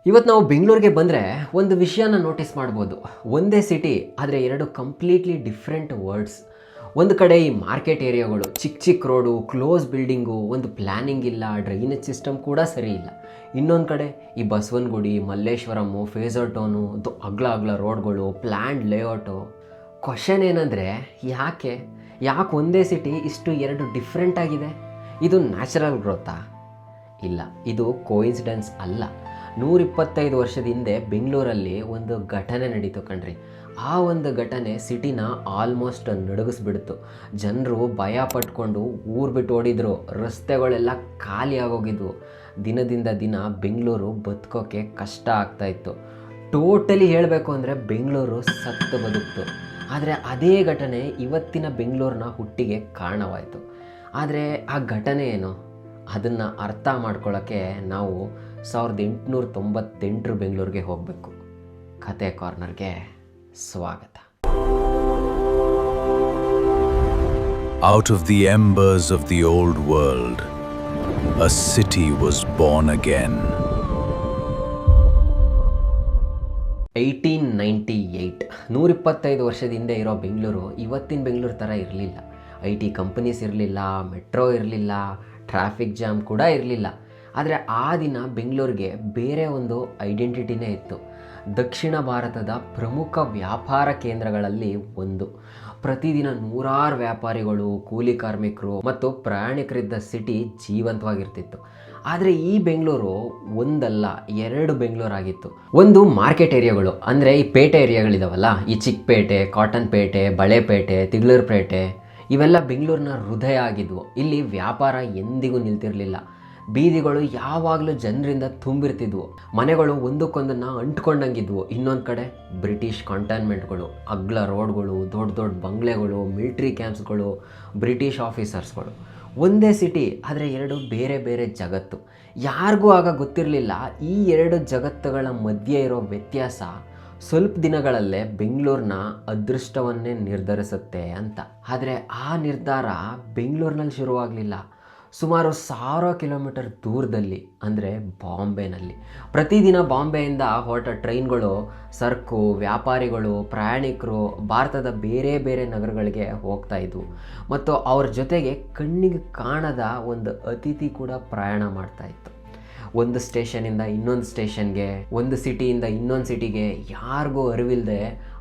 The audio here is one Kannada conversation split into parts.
ಇವತ್ತು ನಾವು ಬೆಂಗಳೂರಿಗೆ ಬಂದರೆ ಒಂದು ವಿಷಯನ ನೋಟಿಸ್ ಮಾಡ್ಬೋದು. ಒಂದೇ ಸಿಟಿ ಆದರೆ ಎರಡು ಕಂಪ್ಲೀಟ್ಲಿ ಡಿಫ್ರೆಂಟ್ ವರ್ಡ್ಸ್. ಒಂದು ಕಡೆ ಈ ಮಾರ್ಕೆಟ್ ಏರಿಯಾಗಳು, ಚಿಕ್ಕ ಚಿಕ್ಕ ರೋಡು, ಕ್ಲೋಸ್ ಬಿಲ್ಡಿಂಗು, ಒಂದು ಪ್ಲ್ಯಾನಿಂಗ್ ಇಲ್ಲ, ಡ್ರೈನೇಜ್ ಸಿಸ್ಟಮ್ ಕೂಡ ಸರಿ ಇಲ್ಲ. ಇನ್ನೊಂದು ಕಡೆ ಈ ಬಸವನಗುಡಿ, ಮಲ್ಲೇಶ್ವರಮು, ಫೇಸರ್ ಟೌನು, ಅಗ್ಲ ರೋಡ್ಗಳು, ಪ್ಲ್ಯಾಂಡ್ ಲೇಔಟು. ಕ್ವಶನ್ ಏನಂದರೆ ಯಾಕೆ ಒಂದೇ ಸಿಟಿ ಇಷ್ಟು ಎರಡು ಡಿಫ್ರೆಂಟ್ ಆಗಿದೆ? ಇದು ನ್ಯಾಚುರಲ್ ಗ್ರೋತಾ? ಇಲ್ಲ, ಇದು ಕೋಇನ್ಸಿಡೆನ್ಸ್ ಅಲ್ಲ. 125 ವರ್ಷದ ಹಿಂದೆ ಬೆಂಗಳೂರಲ್ಲಿ ಒಂದು ಘಟನೆ ನಡೀತು ಕಣ್ರಿ. ಆ ಒಂದು ಘಟನೆ ಸಿಟಿನ ಆಲ್ಮೋಸ್ಟ್ ನಡುಗಿಸ್ಬಿಡ್ತು. ಜನರು ಭಯ ಪಟ್ಕೊಂಡು ಊರು ಬಿಟ್ಟು ಓಡಿದ್ರು. ರಸ್ತೆಗಳೆಲ್ಲ ಖಾಲಿ ಆಗೋಗಿದ್ವು. ದಿನದಿಂದ ದಿನ ಬೆಂಗಳೂರು ಬದುಕೋಕ್ಕೆ ಕಷ್ಟ ಆಗ್ತಾಯಿತ್ತು. ಟೋಟಲಿ ಹೇಳಬೇಕು ಅಂದರೆ ಬೆಂಗಳೂರು ಸತ್ತು ಬದುಕ್ತು. ಆದರೆ ಅದೇ ಘಟನೆ ಇವತ್ತಿನ ಬೆಂಗಳೂರಿನ ಹುಟ್ಟಿಗೆ ಕಾರಣವಾಯಿತು. ಆದರೆ ಆ ಘಟನೆ ಏನು, ಅದನ್ನು ಅರ್ಥ ಮಾಡ್ಕೊಳ್ಳೋಕ್ಕೆ ನಾವು 1898 ಬೆಂಗಳೂರಿಗೆ ಹೋಗಬೇಕು. ಕತೆ ಕಾರ್ನರ್ಗೆ ಸ್ವಾಗತ. Out of the embers of the old world, a city was born again. 1898, 125 ವರ್ಷದ ಹಿಂದೆ ಇರೋ ಬೆಂಗಳೂರು ಇವತ್ತಿನ ಬೆಂಗಳೂರು ಥರ ಇರಲಿಲ್ಲ. IT ಕಂಪನೀಸ್ ಇರಲಿಲ್ಲ, ಮೆಟ್ರೋ ಇರಲಿಲ್ಲ, ಟ್ರಾಫಿಕ್ ಜಾಮ್ ಕೂಡ ಇರಲಿಲ್ಲ. ಆದರೆ ಆ ದಿನ ಬೆಂಗಳೂರಿಗೆ ಬೇರೆ ಒಂದು ಐಡೆಂಟಿಟಿನೇ ಇತ್ತು. ದಕ್ಷಿಣ ಭಾರತದ ಪ್ರಮುಖ ವ್ಯಾಪಾರ ಕೇಂದ್ರಗಳಲ್ಲಿ ಒಂದು. ಪ್ರತಿದಿನ ನೂರಾರು ವ್ಯಾಪಾರಿಗಳು, ಕೂಲಿ ಕಾರ್ಮಿಕರು ಮತ್ತು ಪ್ರಯಾಣಿಕರಿದ್ದ ಸಿಟಿ ಜೀವಂತವಾಗಿರ್ತಿತ್ತು. ಆದರೆ ಈ ಬೆಂಗಳೂರು ಒಂದಲ್ಲ, ಎರಡು ಬೆಂಗಳೂರು ಆಗಿತ್ತು. ಒಂದು ಮಾರ್ಕೆಟ್ ಏರಿಯಾಗಳು, ಅಂದರೆ ಈ ಪೇಟೆ ಏರಿಯಾಗಳಿದಾವಲ್ಲ, ಈ ಚಿಕ್ಕಪೇಟೆ, ಕಾಟನ್ ಪೇಟೆ, ಬಳೆಪೇಟೆ, ತಿಗ್ಲೂರುಪೇಟೆ, ಇವೆಲ್ಲ ಬೆಂಗಳೂರಿನ ಹೃದಯ ಆಗಿದ್ವು. ಇಲ್ಲಿ ವ್ಯಾಪಾರ ಎಂದಿಗೂ ನಿಲ್ತಿರಲಿಲ್ಲ. ಬೀದಿಗಳು ಯಾವಾಗಲೂ ಜನರಿಂದ ತುಂಬಿರ್ತಿದ್ವು. ಮನೆಗಳು ಒಂದಕ್ಕೊಂದನ್ನು ಅಂಟ್ಕೊಂಡಂಗಿದ್ವು. ಇನ್ನೊಂದು ಕಡೆ ಬ್ರಿಟಿಷ್ ಕಂಟೈನ್ಮೆಂಟ್ಗಳು, ಅಗ್ಲ ರೋಡ್ಗಳು, ದೊಡ್ಡ ದೊಡ್ಡ ಬಂಗ್ಲೆಗಳು, ಮಿಲಿಟ್ರಿ ಕ್ಯಾಂಪ್ಸ್ಗಳು, ಬ್ರಿಟಿಷ್ ಆಫೀಸರ್ಸ್ಗಳು. ಒಂದೇ ಸಿಟಿ ಆದರೆ ಎರಡು ಬೇರೆ ಬೇರೆ ಜಗತ್ತು. ಯಾರಿಗೂ ಆಗ ಗೊತ್ತಿರಲಿಲ್ಲ ಈ ಎರಡು ಜಗತ್ತುಗಳ ಮಧ್ಯೆ ಇರೋ ವ್ಯತ್ಯಾಸ ಸ್ವಲ್ಪ ದಿನಗಳಲ್ಲೇ ಬೆಂಗಳೂರಿನ ಅದೃಷ್ಟವನ್ನೇ ನಿರ್ಧರಿಸುತ್ತೆ ಅಂತ. ಆದರೆ ಆ ನಿರ್ಧಾರ ಬೆಂಗಳೂರಿನಲ್ಲಿ ಶುರುವಾಗಲಿಲ್ಲ. ಸುಮಾರು 1000 ಕಿಲೋಮೀಟರ್ ದೂರದಲ್ಲಿ, ಅಂದರೆ ಬಾಂಬೆನಲ್ಲಿ. ಪ್ರತಿದಿನ ಬಾಂಬೆಯಿಂದ ಹೊರಟ ಟ್ರೈನ್ಗಳು ಸರಕು, ವ್ಯಾಪಾರಿಗಳು, ಪ್ರಯಾಣಿಕರು ಭಾರತದ ಬೇರೆ ಬೇರೆ ನಗರಗಳಿಗೆ ಹೋಗ್ತಾ ಇದ್ವು. ಮತ್ತು ಅವ್ರ ಜೊತೆಗೆ ಕಣ್ಣಿಗೆ ಕಾಣದ ಒಂದು ಅತಿಥಿ ಕೂಡ ಪ್ರಯಾಣ ಮಾಡ್ತಾ ಇತ್ತು. ಒಂದು ಸ್ಟೇಷನಿಂದ ಇನ್ನೊಂದು ಸ್ಟೇಷನ್ಗೆ, ಒಂದು ಸಿಟಿಯಿಂದ ಇನ್ನೊಂದು ಸಿಟಿಗೆ ಯಾರಿಗೂ ಅರಿವಿಲ್ಲದೆ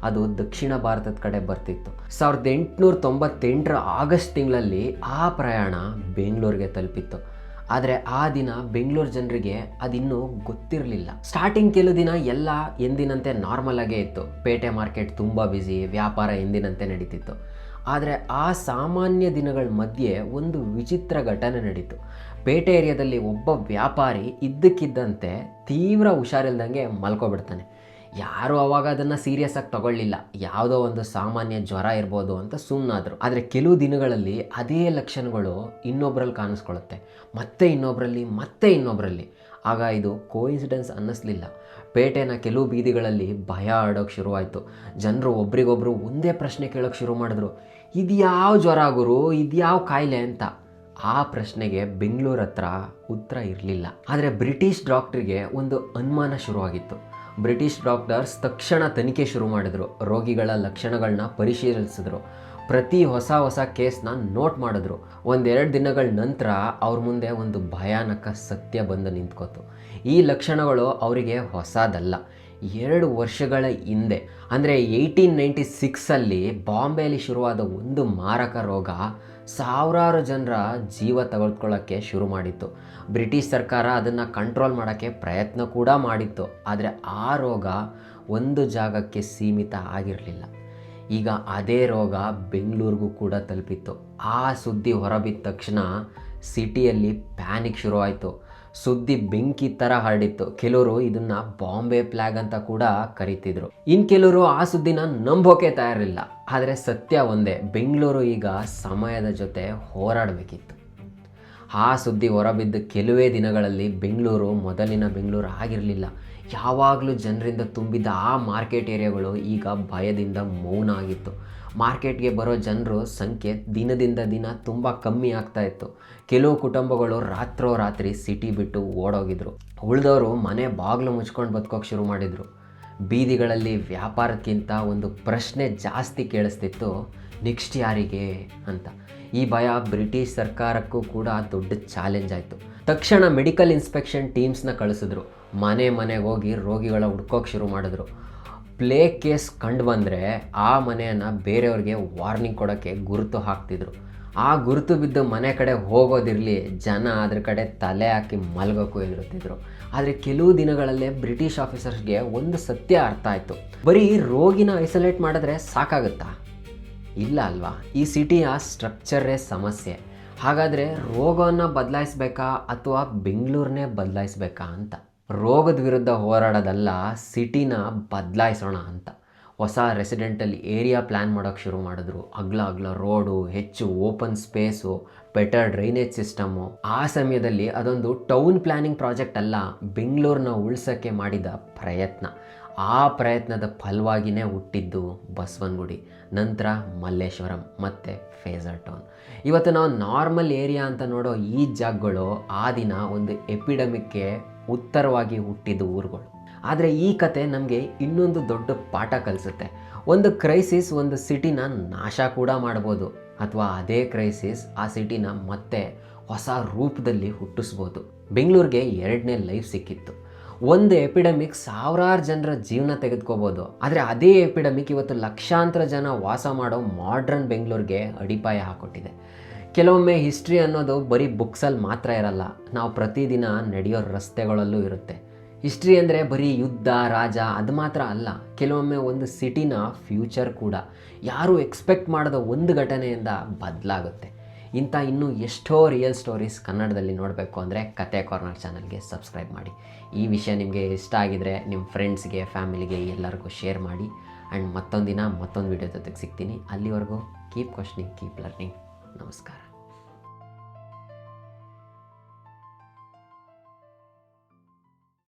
ಅದು ದಕ್ಷಿಣ ಭಾರತದ ಕಡೆ ಬರ್ತಿತ್ತು. 1898 ಆಗಸ್ಟ್ ತಿಂಗಳಲ್ಲಿ ಆ ಪ್ರಯಾಣ ಬೆಂಗಳೂರಿಗೆ ತಲುಪಿತ್ತು. ಆದರೆ ಆ ದಿನ ಬೆಂಗಳೂರು ಜನರಿಗೆ ಅದಿನ್ನೂ ಗೊತ್ತಿರಲಿಲ್ಲ. ಸ್ಟಾರ್ಟಿಂಗ್ ಕೆಲವು ದಿನ ಎಲ್ಲ ಎಂದಿನಂತೆ ನಾರ್ಮಲ್ ಆಗೇ ಇತ್ತು. ಪೇಟೆ ಮಾರ್ಕೆಟ್ ತುಂಬ ಬ್ಯುಸಿ, ವ್ಯಾಪಾರ ಎಂದಿನಂತೆ ನಡೀತಿತ್ತು. ಆದರೆ ಆ ಸಾಮಾನ್ಯ ದಿನಗಳ ಮಧ್ಯೆ ಒಂದು ವಿಚಿತ್ರ ಘಟನೆ ನಡೀತು. ಪೇಟೆ ಏರಿಯಾದಲ್ಲಿ ಒಬ್ಬ ವ್ಯಾಪಾರಿ ಇದ್ದಕ್ಕಿದ್ದಂತೆ ತೀವ್ರ ಹುಷಾರಿಲ್ದಂಗೆ ಮಲ್ಕೊಬಿಡ್ತಾನೆ. ಯಾರೂ ಅವಾಗ ಅದನ್ನು ಸೀರಿಯಸ್ ಆಗಿ ತಗೊಳ್ಳಿಲ್ಲ. ಯಾವುದೋ ಒಂದು ಸಾಮಾನ್ಯ ಜ್ವರ ಇರ್ಬೋದು ಅಂತ ಸುಮ್ಮನಾದರು. ಆದರೆ ಕೆಲವು ದಿನಗಳಲ್ಲಿ ಅದೇ ಲಕ್ಷಣಗಳು ಇನ್ನೊಬ್ಬರಲ್ಲಿ ಕಾಣಿಸ್ಕೊಳ್ಳುತ್ತೆ, ಮತ್ತೆ ಇನ್ನೊಬ್ಬರಲ್ಲಿ. ಆಗ ಇದು ಕೋಇನ್ಸಿಡೆನ್ಸ್ ಅನ್ನಿಸ್ಲಿಲ್ಲ. ಪೇಟೆನ ಕೆಲವು ಬೀದಿಗಳಲ್ಲಿ ಭಯ ಆಡೋಕ್ಕೆ ಶುರುವಾಯಿತು. ಜನರು ಒಬ್ರಿಗೊಬ್ರು ಒಂದೇ ಪ್ರಶ್ನೆ ಕೇಳೋಕ್ಕೆ ಶುರು ಮಾಡಿದ್ರು, ಇದ್ಯಾವ ಜ್ವರ ಗುರು, ಇದ್ಯಾವ ಕಾಯಿಲೆ ಅಂತ. ಆ ಪ್ರಶ್ನೆಗೆ ಬೆಂಗಳೂರು ಹತ್ರ ಉತ್ತರ ಇರಲಿಲ್ಲ. ಆದರೆ ಬ್ರಿಟಿಷ್ ಡಾಕ್ಟ್ರಿಗೆ ಒಂದು ಅನುಮಾನ ಶುರುವಾಗಿತ್ತು. ಬ್ರಿಟಿಷ್ ಡಾಕ್ಟರ್ಸ್ ತಕ್ಷಣ ತನಿಖೆ ಶುರು ಮಾಡಿದ್ರು. ರೋಗಿಗಳ ಲಕ್ಷಣಗಳನ್ನ ಪರಿಶೀಲಿಸಿದ್ರು. ಪ್ರತಿ ಹೊಸ ಕೇಸ್ನ ನೋಟ್ ಮಾಡಿದ್ರು. 1-2 ದಿನಗಳ ನಂತರ ಅವ್ರ ಮುಂದೆ ಒಂದು ಭಯಾನಕ ಸತ್ಯ ಬಂದು ನಿಂತ್ಕೋತು. ಈ ಲಕ್ಷಣಗಳು ಅವರಿಗೆ ಹೊಸದಲ್ಲ. 2 ವರ್ಷಗಳ ಹಿಂದೆ, ಅಂದರೆ 1896 ಬಾಂಬೆಯಲ್ಲಿ ಶುರುವಾದ ಒಂದು ಮಾರಕ ರೋಗ ಸಾವಿರಾರು ಜನರ ಜೀವ ತೆಗೆದುಕೊಳ್ಳೋಕ್ಕೆ ಶುರು ಮಾಡಿತ್ತು. ಬ್ರಿಟಿಷ್ ಸರ್ಕಾರ ಅದನ್ನು ಕಂಟ್ರೋಲ್ ಮಾಡೋಕ್ಕೆ ಪ್ರಯತ್ನ ಕೂಡ ಮಾಡಿತ್ತು. ಆದರೆ ಆ ರೋಗ ಒಂದು ಜಾಗಕ್ಕೆ ಸೀಮಿತ ಆಗಿರಲಿಲ್ಲ. ಈಗ ಅದೇ ರೋಗ ಬೆಂಗಳೂರಿಗೂ ಕೂಡ ತಲುಪಿತ್ತು. ಆ ಸುದ್ದಿ ಹೊರಬಿದ್ದ ತಕ್ಷಣ ಸಿಟಿಯಲ್ಲಿ ಪ್ಯಾನಿಕ್ ಶುರುವಾಯಿತು. ಸುದ್ದಿ ಬೆಂಕಿ ಥರ ಹರಡಿತ್ತು. ಕೆಲವರು ಇದನ್ನು ಬಾಂಬೆ ಪ್ಲ್ಯಾಗ್ ಅಂತ ಕೂಡ ಕರೀತಿದ್ರು. ಇನ್ನು ಕೆಲವರು ಆ ಸುದ್ದಿನ ನಂಬೋಕೆ ತಯಾರಿಲ್ಲ. ಆದರೆ ಸತ್ಯ ಒಂದೇ, ಬೆಂಗಳೂರು ಈಗ ಸಮಯದ ಜೊತೆ ಹೋರಾಡಬೇಕಿತ್ತು. ಆ ಸುದ್ದಿ ಹೊರಬಿದ್ದ ಕೆಲವೇ ದಿನಗಳಲ್ಲಿ ಬೆಂಗಳೂರು ಮೊದಲಿನ ಬೆಂಗಳೂರು ಆಗಿರಲಿಲ್ಲ. ಯಾವಾಗಲೂ ಜನರಿಂದ ತುಂಬಿದ್ದ ಆ ಮಾರ್ಕೆಟ್ ಏರಿಯಾಗಳು ಈಗ ಭಯದಿಂದ ಮೌನ ಆಗಿತ್ತು. ಮಾರ್ಕೆಟ್ಗೆ ಬರೋ ಜನರು ಸಂಖ್ಯೆ ದಿನದಿಂದ ದಿನ ತುಂಬ ಕಮ್ಮಿ ಆಗ್ತಾ ಇತ್ತು. ಕೆಲವು ಕುಟುಂಬಗಳು ರಾತ್ರೋರಾತ್ರಿ ಸಿಟಿ ಬಿಟ್ಟು ಓಡೋಗಿದ್ರು. ಉಳಿದವರು ಮನೆ ಬಾಗಿಲು ಮುಚ್ಕೊಂಡು ಬದುಕೋಕೆ ಶುರು ಮಾಡಿದರು. ಬೀದಿಗಳಲ್ಲಿ ವ್ಯಾಪಾರಕ್ಕಿಂತ ಒಂದು ಪ್ರಶ್ನೆ ಜಾಸ್ತಿ ಕೇಳಿಸ್ತಿತ್ತು, ನೆಕ್ಸ್ಟ್ ಯಾರಿಗೆ ಅಂತ. ಈ ಭಯ ಬ್ರಿಟಿಷ್ ಸರ್ಕಾರಕ್ಕೂ ಕೂಡ ದೊಡ್ಡ ಚಾಲೆಂಜ್ ಆಯಿತು. ತಕ್ಷಣ ಮೆಡಿಕಲ್ ಇನ್ಸ್ಪೆಕ್ಷನ್ ಟೀಮ್ಸ್ನ ಕಳಿಸಿದ್ರು. ಮನೆ ಮನೆಗೆ ಹೋಗಿ ರೋಗಿಗಳ ಹುಡ್ಕೋಕೆ ಶುರು ಮಾಡಿದ್ರು. ಪ್ಲೇಗ್ ಕೇಸ್ ಕಂಡು ಬಂದರೆ ಆ ಮನೆಯನ್ನು ಬೇರೆಯವ್ರಿಗೆ ವಾರ್ನಿಂಗ್ ಕೊಡೋಕ್ಕೆ ಗುರುತು ಹಾಕ್ತಿದ್ರು. ಆ ಗುರುತು ಬಿದ್ದು ಮನೆ ಕಡೆ ಹೋಗೋದಿರಲಿ, ಜನ ಅದ್ರ ಕಡೆ ತಲೆ ಹಾಕಿ ಮಲಗೋಕ್ಕೂ ಹೆದರುತ್ತಿದ್ರು. ಆದರೆ ಕೆಲವು ದಿನಗಳಲ್ಲೇ ಬ್ರಿಟಿಷ್ ಆಫೀಸರ್ಸ್ಗೆ ಒಂದು ಸತ್ಯ ಅರ್ಥ ಆಯಿತು. ಬರೀ ರೋಗಿನ ಐಸೋಲೇಟ್ ಮಾಡಿದ್ರೆ ಸಾಕಾಗುತ್ತಾ? ಇಲ್ಲ ಅಲ್ವಾ? ಈ ಸಿಟಿಯ ಸ್ಟ್ರಕ್ಚರೇ ಸಮಸ್ಯೆ. ಹಾಗಾದರೆ ರೋಗವನ್ನು ಬದಲಾಯಿಸಬೇಕಾ ಅಥವಾ ಬೆಂಗಳೂರನ್ನೇ ಬದಲಾಯಿಸಬೇಕಾ ಅಂತ. ರೋಗದ ವಿರುದ್ಧ ಹೋರಾಡೋದಲ್ಲ, ಸಿಟಿನ ಬದಲಾಯಿಸೋಣ ಅಂತ ಹೊಸ ರೆಸಿಡೆಂಟಲ್ ಏರಿಯಾ ಪ್ಲ್ಯಾನ್ ಮಾಡೋಕ್ಕೆ ಶುರು ಮಾಡಿದ್ರು. ಅಗ್ಲ ರೋಡು, ಹೆಚ್ಚು open space, better drainage system. ಆ ಸಮಯದಲ್ಲಿ ಅದೊಂದು ಟೌನ್ ಪ್ಲ್ಯಾನಿಂಗ್ ಪ್ರಾಜೆಕ್ಟ್ ಅಲ್ಲ, ಬೆಂಗಳೂರನ್ನ ಉಳಿಸೋಕ್ಕೆ ಮಾಡಿದ ಪ್ರಯತ್ನ. ಆ ಪ್ರಯತ್ನದ ಫಲವಾಗಿಯೇ ಹುಟ್ಟಿದ್ದು ಬಸವನಗುಡಿ, ನಂತರ ಮಲ್ಲೇಶ್ವರಂ ಮತ್ತು ಫೇಸರ್ ಟೌನ್. ಇವತ್ತು ನಾವು ನಾರ್ಮಲ್ ಏರಿಯಾ ಅಂತ ನೋಡೋ ಈ ಜಾಗಗಳು ಆ ದಿನ ಒಂದು ಎಪಿಡೆಮಿಕ್ಗೆ ಉತ್ತರವಾಗಿ ಹುಟ್ಟಿದ ಊರುಗಳು. ಆದರೆ ಈ ಕತೆ ನಮಗೆ ಇನ್ನೊಂದು ದೊಡ್ಡ ಪಾಠ ಕಲಿಸುತ್ತೆ. ಒಂದು ಕ್ರೈಸಿಸ್ ಒಂದು ಸಿಟಿನ ನಾಶ ಕೂಡ ಮಾಡ್ಬೋದು, ಅಥವಾ ಅದೇ ಕ್ರೈಸಿಸ್ ಆ ಸಿಟಿನ ಮತ್ತೆ ಹೊಸ ರೂಪದಲ್ಲಿ ಹುಟ್ಟಿಸ್ಬೋದು. ಬೆಂಗಳೂರಿಗೆ 2ನೇ ಲೈಫ್ ಸಿಕ್ಕಿತ್ತು. ಒಂದು ಎಪಿಡೆಮಿಕ್ ಸಾವಿರಾರು ಜನರ ಜೀವನ ತೆಗೆದುಕೋಬೋದು. ಆದರೆ ಅದೇ ಎಪಿಡೆಮಿಕ್ ಇವತ್ತು ಲಕ್ಷಾಂತರ ಜನ ವಾಸ ಮಾಡೋ ಮಾಡ್ರನ್ ಬೆಂಗಳೂರಿಗೆ ಅಡಿಪಾಯ ಹಾಕ್ಕೊಟ್ಟಿದೆ. ಕೆಲವೊಮ್ಮೆ ಹಿಸ್ಟ್ರಿ ಅನ್ನೋದು ಬರೀ ಬುಕ್ಸಲ್ಲಿ ಮಾತ್ರ ಇರಲ್ಲ, ನಾವು ಪ್ರತಿದಿನ ನಡೆಯೋ ರಸ್ತೆಗಳಲ್ಲೂ ಇರುತ್ತೆ. ಹಿಸ್ಟ್ರಿ ಅಂದರೆ ಬರೀ ಯುದ್ಧ, ರಾಜ ಅದು ಮಾತ್ರ ಅಲ್ಲ, ಕೆಲವೊಮ್ಮೆ ಒಂದು ಸಿಟಿನ ಫ್ಯೂಚರ್ ಕೂಡ ಯಾರೂ ಎಕ್ಸ್ಪೆಕ್ಟ್ ಮಾಡದ ಒಂದು ಘಟನೆಯಿಂದ ಬದಲಾಗುತ್ತೆ. ಇಂಥ ಇನ್ನೂ ಎಷ್ಟೋ ರಿಯಲ್ ಸ್ಟೋರೀಸ್ ಕನ್ನಡದಲ್ಲಿ ನೋಡಬೇಕು ಅಂದರೆ ಕತೆ ಕಾರ್ನರ್ ಚಾನಲ್ಗೆ ಸಬ್ಸ್ಕ್ರೈಬ್ ಮಾಡಿ. ಈ ವಿಷಯ ನಿಮಗೆ ಇಷ್ಟ ಆಗಿದರೆ ನಿಮ್ಮ ಫ್ರೆಂಡ್ಸ್ಗೆ, ಫ್ಯಾಮಿಲಿಗೆ ಎಲ್ಲರಿಗೂ ಶೇರ್ ಮಾಡಿ. ಆ್ಯಂಡ್ ಮತ್ತೊಂದು ದಿನ ಮತ್ತೊಂದು ವಿಡಿಯೋ ಜೊತೆಗೆ ಸಿಗ್ತೀನಿ. ಅಲ್ಲಿವರೆಗೂ ಕೀಪ್ ಕ್ವಶ್ನಿಂಗ್, ಕೀಪ್ ಲರ್ನಿಂಗ್. ನಮಸ್ಕಾರ.